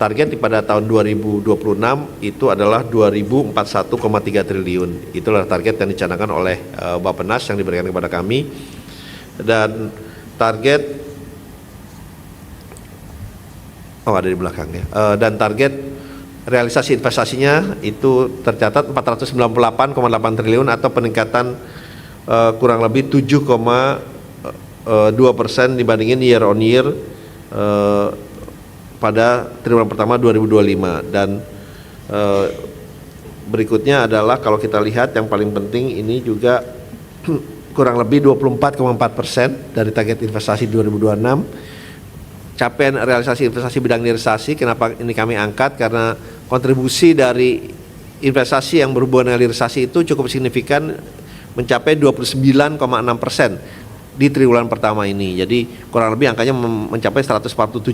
Target pada tahun 2026 itu adalah 2041,3 triliun. Itulah target yang dicanangkan oleh Bappenas yang diberikan kepada kami. Dan target ada di belakangnya. Dan target realisasi investasinya itu tercatat 498,8 triliun atau peningkatan kurang lebih 7,2% dibandingin year on year pada triwulan pertama 2025. Dan berikutnya adalah kalau kita lihat yang paling penting ini juga kurang lebih 24,4% dari target investasi 2026. Capaian realisasi investasi bidang hilirisasi, kenapa ini kami angkat? Karena kontribusi dari investasi yang berhubungan dengan hilirisasi itu cukup signifikan, mencapai 29,6% di triwulan pertama ini. Jadi kurang lebih angkanya mencapai 147,5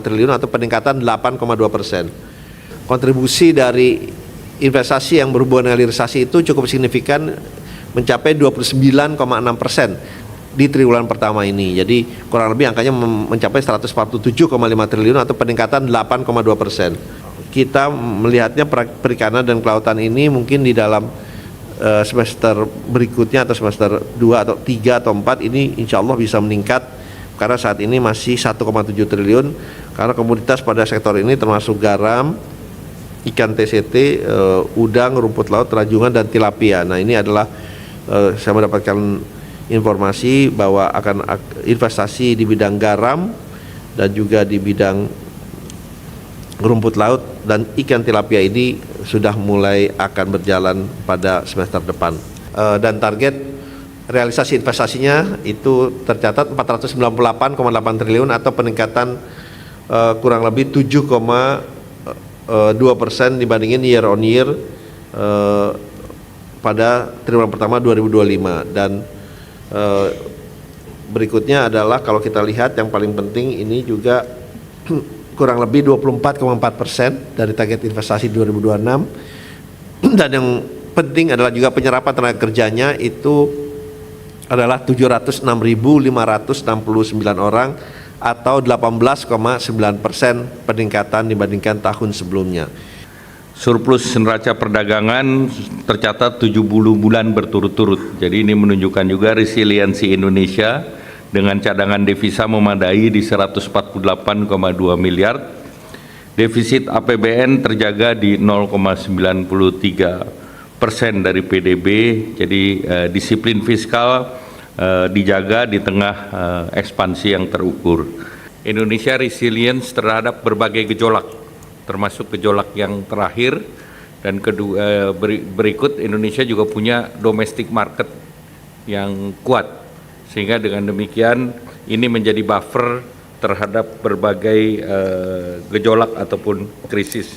triliun atau peningkatan 8,2%. Kontribusi dari investasi yang berhubungan dengan hilirisasi itu cukup signifikan, mencapai 29,6% di triwulan pertama ini. Jadi kurang lebih angkanya mencapai 147,5 triliun atau peningkatan 8,2%. Kita melihatnya perikanan dan kelautan ini mungkin di dalam semester berikutnya atau semester 2 atau 3 atau 4 ini insya Allah bisa meningkat, karena saat ini masih 1,7 triliun karena komoditas pada sektor ini termasuk garam, ikan TCT, udang, rumput laut, rajungan, dan tilapia. Nah, ini adalah saya mendapatkan informasi bahwa akan investasi di bidang garam dan juga di bidang rumput laut dan ikan tilapia ini sudah mulai akan berjalan pada semester depan. Dan target realisasi investasinya itu tercatat 498,8 triliun atau peningkatan kurang lebih 7,2% dibandingin year on year pada triwulan pertama 2025. Dan berikutnya adalah kalau kita lihat yang paling penting ini juga kurang lebih 24,4% dari target investasi 2026. Dan yang penting adalah juga penyerapan tenaga kerjanya itu adalah 706.569 orang atau 18,9% peningkatan dibandingkan tahun sebelumnya. Surplus neraca perdagangan tercatat 70 bulan berturut-turut. Jadi ini menunjukkan juga resiliensi Indonesia dengan cadangan devisa memadai di 148,2 miliar. Defisit APBN terjaga di 0,93% dari PDB. Jadi disiplin fiskal dijaga di tengah ekspansi yang terukur. Indonesia resilience terhadap berbagai gejolak, termasuk gejolak yang terakhir, dan kedua berikut Indonesia juga punya domestic market yang kuat, sehingga dengan demikian ini menjadi buffer terhadap berbagai gejolak ataupun krisis.